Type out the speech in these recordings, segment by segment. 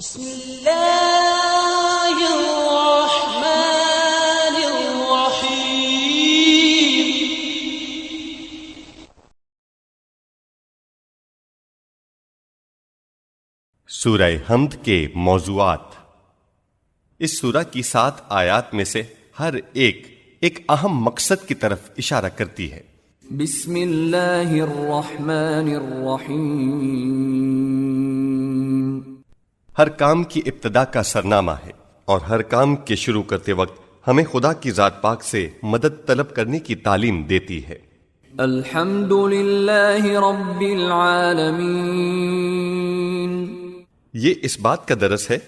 بسم اللہ الرحمن الرحیم۔ سورہ حمد کے موضوعات۔ اس سورہ کی 7 آیات میں سے ہر ایک اہم مقصد کی طرف اشارہ کرتی ہے۔ بسم اللہ الرحمن الرحیم۔ ہر کام کی ابتدا کا سرنامہ ہے اور ہر کام کے شروع کرتے وقت ہمیں خدا کی ذات پاک سے مدد طلب کرنے کی تعلیم دیتی ہے۔ الحمد للہ رب العالمین۔ یہ اس بات کا درس ہے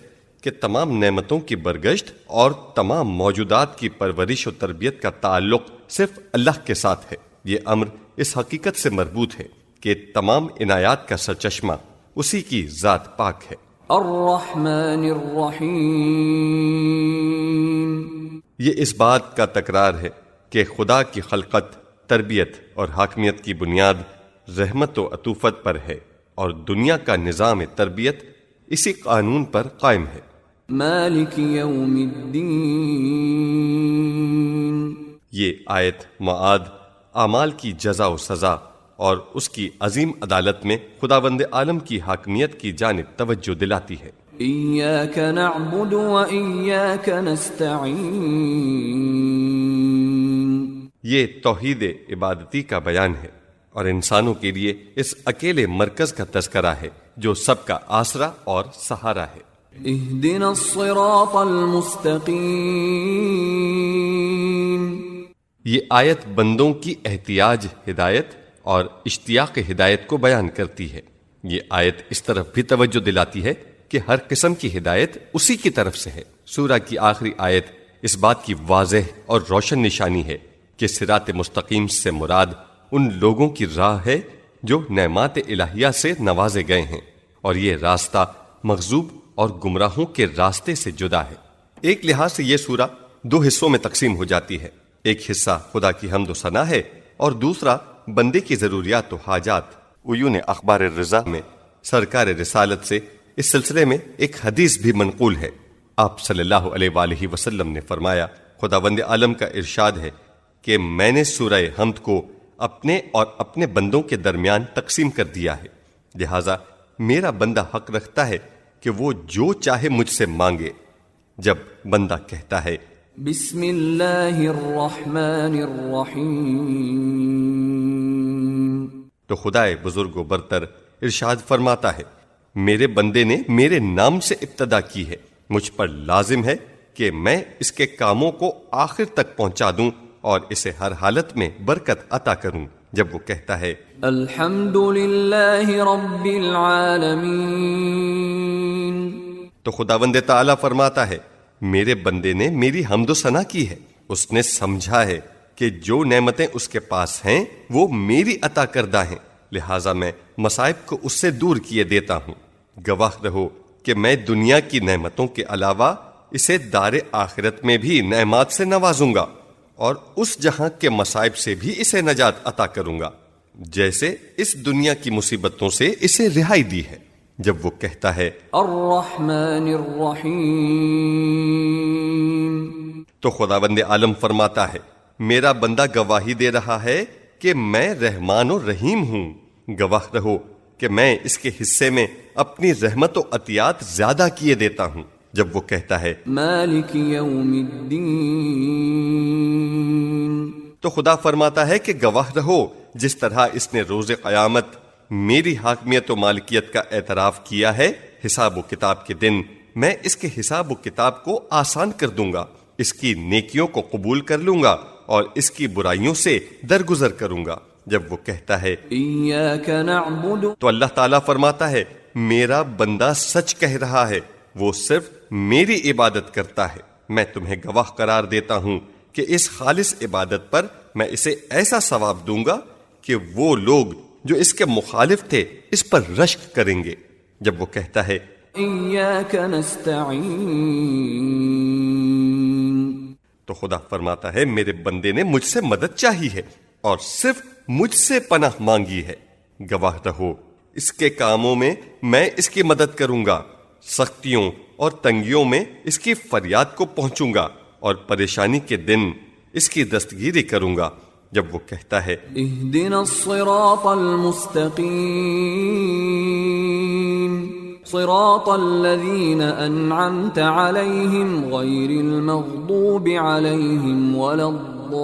کہ تمام نعمتوں کی برگشت اور تمام موجودات کی پرورش و تربیت کا تعلق صرف اللہ کے ساتھ ہے۔ یہ امر اس حقیقت سے مربوط ہے کہ تمام عنایات کا سرچشمہ اسی کی ذات پاک ہے۔ الرحمن الرحیم۔ یہ اس بات کا تکرار ہے کہ خدا کی خلقت، تربیت اور حاکمیت کی بنیاد رحمت و عطوفت پر ہے اور دنیا کا نظام تربیت اسی قانون پر قائم ہے۔ مالک یوم الدین۔ یہ آیت معاد اعمال کی جزا و سزا اور اس کی عظیم عدالت میں خداوند عالم کی حاکمیت کی جانب توجہ دلاتی ہے۔ ایاک نعبد و ایاک نستعین۔ یہ توحید عبادتی کا بیان ہے اور انسانوں کے لیے اس اکیلے مرکز کا تذکرہ ہے جو سب کا آسرا اور سہارا ہے۔ اہدنا الصراط المستقیم۔ یہ آیت بندوں کی احتیاج ہدایت اور اشتیاق ہدایت کو بیان کرتی ہے۔ یہ آیت اس طرف بھی توجہ دلاتی ہے کہ ہر قسم کی ہدایت اسی کی طرف سے ہے۔ سورہ کی آخری آیت اس بات کی واضح اور روشن نشانی ہے کہ صراط مستقیم سے مراد ان لوگوں کی راہ ہے جو نعمات الہیہ سے نوازے گئے ہیں، اور یہ راستہ مغضوب اور گمراہوں کے راستے سے جدا ہے۔ ایک لحاظ سے یہ سورہ 2 حصوں میں تقسیم ہو جاتی ہے۔ ایک حصہ خدا کی حمد و ثنا ہے اور دوسرا بندے کی ضروریات و حاجات۔ عیون اخبار الرضا میں سرکار رسالت سے اس سلسلے میں ایک حدیث بھی منقول ہے۔ آپ صلی اللہ علیہ وآلہ وسلم نے فرمایا، خداوند عالم کا ارشاد ہے کہ میں نے سورہ حمد کو اپنے اور اپنے بندوں کے درمیان تقسیم کر دیا ہے، لہذا میرا بندہ حق رکھتا ہے کہ وہ جو چاہے مجھ سے مانگے۔ جب بندہ کہتا ہے بسم اللہ الرحمن الرحیم، تو خدائے بزرگ و برتر ارشاد فرماتا ہے، میرے بندے نے میرے نام سے ابتدا کی ہے، مجھ پر لازم ہے کہ میں اس کے کاموں کو آخر تک پہنچا دوں اور اسے ہر حالت میں برکت عطا کروں۔ جب وہ کہتا ہے الحمد للہ رب العالمین، تو خداوند تعالیٰ فرماتا ہے، میرے بندے نے میری حمد و ثنا کی ہے، اس نے سمجھا ہے کہ جو نعمتیں اس کے پاس ہیں وہ میری عطا کردہ ہیں، لہٰذا میں مصائب کو اس سے دور کیے دیتا ہوں۔ گواہ رہو کہ میں دنیا کی نعمتوں کے علاوہ اسے دار آخرت میں بھی نعمات سے نوازوں گا اور اس جہاں کے مصائب سے بھی اسے نجات عطا کروں گا جیسے اس دنیا کی مصیبتوں سے اسے رہائی دی ہے۔ جب وہ کہتا ہے الرحمن الرحیم، تو خداوند عالم فرماتا ہے، میرا بندہ گواہی دے رہا ہے کہ میں رحمان و رحیم ہوں، گواہ رہو کہ میں اس کے حصے میں اپنی رحمت و عطیات زیادہ کیے دیتا ہوں۔ جب وہ کہتا ہے مالک یوم الدین، تو خدا فرماتا ہے کہ گواہ رہو جس طرح اس نے روز قیامت میری حاکمیت و مالکیت کا اعتراف کیا ہے، حساب و کتاب کے دن میں اس کے حساب و کتاب کو آسان کر دوں گا، اس کی نیکیوں کو قبول کر لوں گا اور اس کی برائیوں سے درگزر کروں گا۔ جب وہ کہتا ہے ایاک نعبد، تو اللہ تعالیٰ فرماتا ہے، میرا بندہ سچ کہہ رہا ہے، وہ صرف میری عبادت کرتا ہے۔ میں تمہیں گواہ قرار دیتا ہوں کہ اس خالص عبادت پر میں اسے ایسا ثواب دوں گا کہ وہ لوگ جو اس کے مخالف تھے اس پر رشک کریں گے۔ جب وہ کہتا ہے ایاک نستعین، تو خدا فرماتا ہے، میرے بندے نے مجھ سے مدد چاہی ہے اور صرف مجھ سے پناہ مانگی ہے۔ گواہ رہو اس کے کاموں میں میں اس کی مدد کروں گا، سختیوں اور تنگیوں میں اس کی فریاد کو پہنچوں گا اور پریشانی کے دن اس کی دستگیری کروں گا جب وہ کہتا ہے اهدنا الصراط المستقيم صراط الذين أنعمت عليهم غير المغضوب عليهم ولا الضالين۔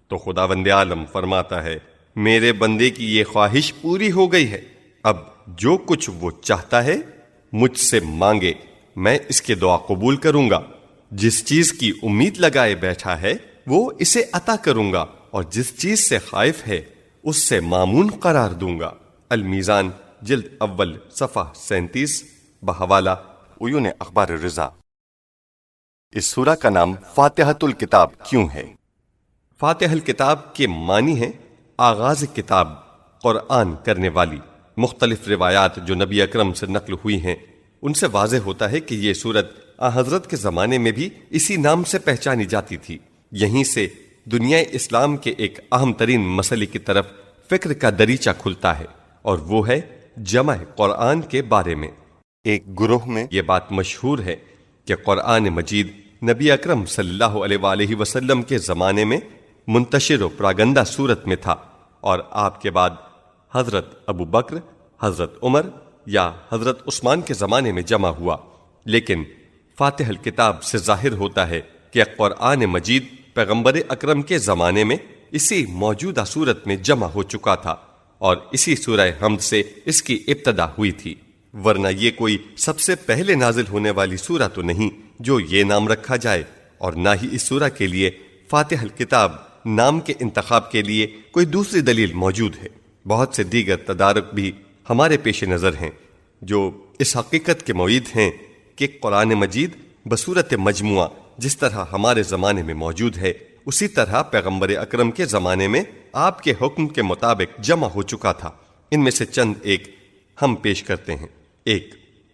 تو خداوند عالم فرماتا ہے میرے بندے کی یہ خواہش پوری ہو گئی ہے، اب جو کچھ وہ چاہتا ہے مجھ سے مانگے، میں اس کے دعا قبول کروں گا۔ جس چیز کی امید لگائے بیٹھا ہے وہ اسے عطا کروں گا، اور جس چیز سے خائف ہے اس سے مامون قرار دوں گا۔ المیزان جلد اول صفحہ 37 بحوالہ عیون اخبار رضا۔ اس سورہ کا نام فاتحۃ الکتاب کیوں ہے؟ فاتح الکتاب کے معنی ہیں آغاز کتاب، قرآن کرنے والی۔ مختلف روایات جو نبی اکرم سے نقل ہوئی ہیں ان سے واضح ہوتا ہے کہ یہ سورت حضرت کے زمانے میں بھی اسی نام سے پہچانی جاتی تھی۔ یہیں سے دنیا اسلام کے ایک اہم ترین مسئلے کی طرف فکر کا دریچہ کھلتا ہے، اور وہ ہے جمع قرآن کے بارے میں۔ ایک گروہ میں یہ بات مشہور ہے کہ قرآن مجید نبی اکرم صلی اللہ علیہ وآلہ وسلم کے زمانے میں منتشر و پراگندہ صورت میں تھا، اور آپ کے بعد حضرت ابو بکر، حضرت عمر یا حضرت عثمان کے زمانے میں جمع ہوا۔ لیکن فاتح الکتاب سے ظاہر ہوتا ہے کہ قرآن مجید پیغمبر اکرم کے زمانے میں اسی موجودہ صورت میں جمع ہو چکا تھا، اور اسی سورہ حمد سے اس کی ابتدا ہوئی تھی، ورنہ یہ کوئی سب سے پہلے نازل ہونے والی سورہ تو نہیں جو یہ نام رکھا جائے، اور نہ ہی اس سورہ کے لیے فاتح الکتاب نام کے انتخاب کے لیے کوئی دوسری دلیل موجود ہے۔ بہت سے دیگر تدارک بھی ہمارے پیش نظر ہیں جو اس حقیقت کے معید ہیں کہ قرآن مجید بصورت مجموعہ جس طرح ہمارے زمانے میں موجود ہے اسی طرح پیغمبر اکرم کے زمانے میں آپ کے حکم کے مطابق جمع ہو چکا تھا۔ ان میں سے چند ایک ہم پیش کرتے ہیں۔ ایک،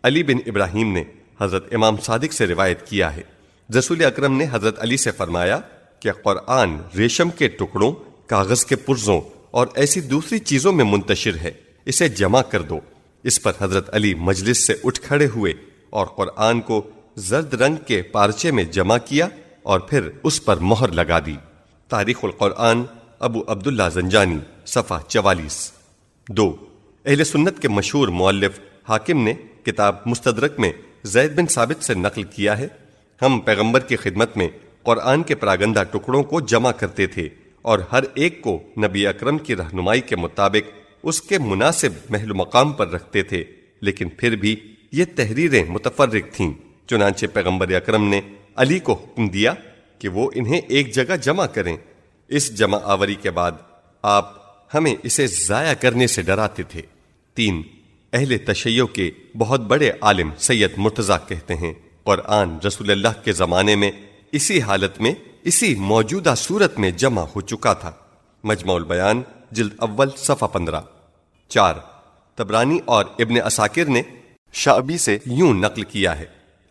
علی بن ابراہیم نے حضرت امام صادق سے روایت کیا ہے، رسول اکرم نے حضرت علی سے فرمایا کہ قرآن ریشم کے ٹکڑوں، کاغذ کے پرزوں اور ایسی دوسری چیزوں میں منتشر ہے، اسے جمع کر دو۔ اس پر حضرت علی مجلس سے اٹھ کھڑے ہوئے اور قرآن کو زرد رنگ کے پارچے میں جمع کیا اور پھر اس پر مہر لگا دی۔ تاریخ القرآن ابو عبداللہ زنجانی صفحہ 44۔ 2، اہل سنت کے مشہور مؤلف حاکم نے کتاب مستدرک میں زید بن ثابت سے نقل کیا ہے، ہم پیغمبر کی خدمت میں قرآن کے پراگندہ ٹکڑوں کو جمع کرتے تھے اور ہر ایک کو نبی اکرم کی رہنمائی کے مطابق اس کے مناسب محل و مقام پر رکھتے تھے، لیکن پھر بھی یہ تحریریں متفرق تھیں، چنانچہ پیغمبر اکرم نے علی کو حکم دیا کہ وہ انہیں ایک جگہ جمع کریں۔ اس جمع آوری کے بعد آپ ہمیں اسے ضائع کرنے سے ڈراتے تھے۔ 3، اہل تشیع کے بہت بڑے عالم سید مرتضیٰ کہتے ہیں قرآن رسول اللہ کے زمانے میں اسی حالت میں اسی موجودہ صورت میں جمع ہو چکا تھا۔ مجمع البیان جلد اول صفحہ 15۔ 4، طبرانی اور ابن عساکر نے شعبی سے یوں نقل کیا ہے،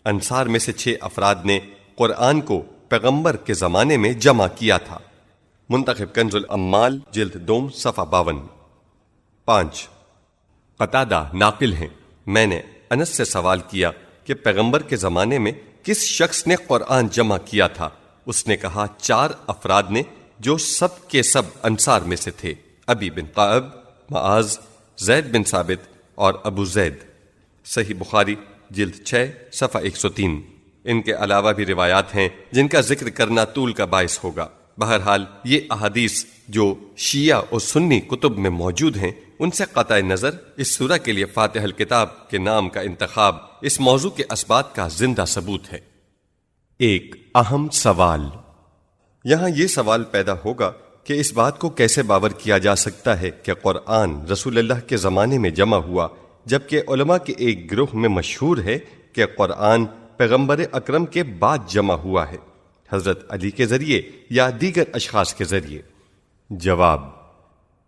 انصار میں سے 6 افراد نے قرآن کو پیغمبر کے زمانے میں جمع کیا تھا۔ منتخب کنز الامال جلد 2 صفحہ 52۔ 5، قتادہ ناقل ہیں، میں نے انس سے سوال کیا کہ پیغمبر کے زمانے میں کس شخص نے قرآن جمع کیا تھا؟ اس نے کہا 4 افراد نے جو سب کے سب انصار میں سے تھے، ابی بن قعب، معاذ، زید بن ثابت اور ابو زید۔ صحیح بخاری جلد 6 صفحہ 103۔ ان کے علاوہ بھی روایات ہیں جن کا ذکر کرنا طول کا باعث ہوگا۔ بہرحال یہ احادیث جو شیعہ اور سنی کتب میں موجود ہیں ان سے قطع نظر اس سورہ کے لیے فاتح الکتاب کے نام کا انتخاب اس موضوع کے اثبات کا زندہ ثبوت ہے۔ ایک اہم سوال، یہاں یہ سوال پیدا ہوگا کہ اس بات کو کیسے باور کیا جا سکتا ہے کہ قرآن رسول اللہ کے زمانے میں جمع ہوا، جبکہ علماء کے ایک گروہ میں مشہور ہے کہ قرآن پیغمبر اکرم کے بعد جمع ہوا ہے، حضرت علی کے ذریعے یا دیگر اشخاص کے ذریعے؟ جواب،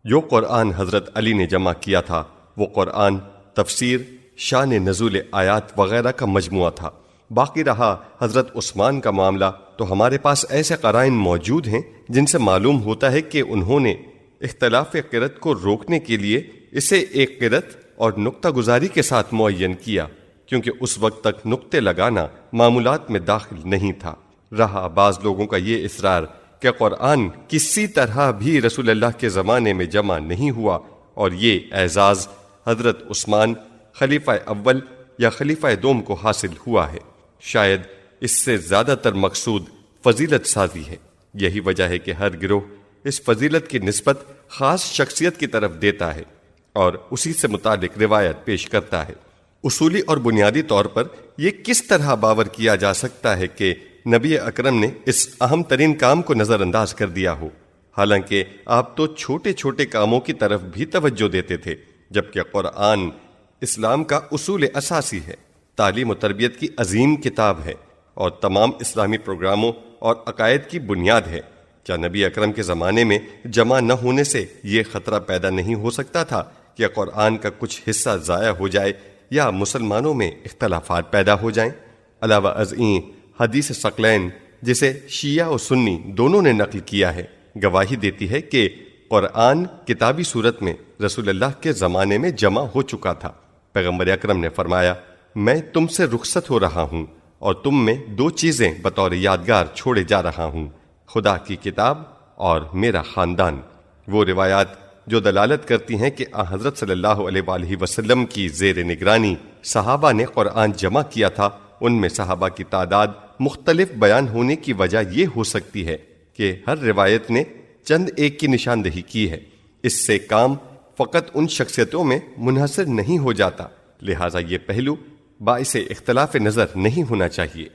جو قرآن حضرت علی نے جمع کیا تھا وہ قرآن تفسیر، شان نزول آیات وغیرہ کا مجموعہ تھا۔ باقی رہا حضرت عثمان کا معاملہ تو ہمارے پاس ایسے قرائن موجود ہیں جن سے معلوم ہوتا ہے کہ انہوں نے اختلاف قرت کو روکنے کے لیے اسے ایک قرت اور نقطہ گزاری کے ساتھ معین کیا، کیونکہ اس وقت تک نقطے لگانا معمولات میں داخل نہیں تھا۔ رہا بعض لوگوں کا یہ اصرار کہ قرآن کسی طرح بھی رسول اللہ کے زمانے میں جمع نہیں ہوا، اور یہ اعزاز حضرت عثمان خلیفہ اول یا خلیفہ دوم کو حاصل ہوا ہے۔ شاید اس سے زیادہ تر مقصود فضیلت سازی ہے۔ یہی وجہ ہے کہ ہر گروہ اس فضیلت کی نسبت خاص شخصیت کی طرف دیتا ہے اور اسی سے متعلق روایت پیش کرتا ہے۔ اصولی اور بنیادی طور پر یہ کس طرح باور کیا جا سکتا ہے کہ نبی اکرم نے اس اہم ترین کام کو نظر انداز کر دیا ہو، حالانکہ آپ تو چھوٹے چھوٹے کاموں کی طرف بھی توجہ دیتے تھے، جبکہ قرآن اسلام کا اصول اساسی ہے، تعلیم و تربیت کی عظیم کتاب ہے اور تمام اسلامی پروگراموں اور عقائد کی بنیاد ہے۔ کیا نبی اکرم کے زمانے میں جمع نہ ہونے سے یہ خطرہ پیدا نہیں ہو سکتا تھا کہ قرآن کا کچھ حصہ ضائع ہو جائے یا مسلمانوں میں اختلافات پیدا ہو جائیں؟ علاوہ ازیں حدیث ثقلین، جسے شیعہ و سنی دونوں نے نقل کیا ہے، گواہی دیتی ہے کہ قرآن کتابی صورت میں رسول اللہ کے زمانے میں جمع ہو چکا تھا۔ پیغمبر اکرم نے فرمایا، میں تم سے رخصت ہو رہا ہوں اور تم میں دو چیزیں بطور یادگار چھوڑے جا رہا ہوں، خدا کی کتاب اور میرا خاندان۔ وہ روایات جو دلالت کرتی ہیں کہ حضرت صلی اللہ علیہ وآلہ وسلم کی زیر نگرانی صحابہ نے قرآن جمع کیا تھا، ان میں صحابہ کی تعداد مختلف بیان ہونے کی وجہ یہ ہو سکتی ہے کہ ہر روایت نے چند ایک کی نشاندہی کی ہے۔ اس سے کام فقط ان شخصیتوں میں منحصر نہیں ہو جاتا، لہٰذا یہ پہلو باعث اختلاف نظر نہیں ہونا چاہیے۔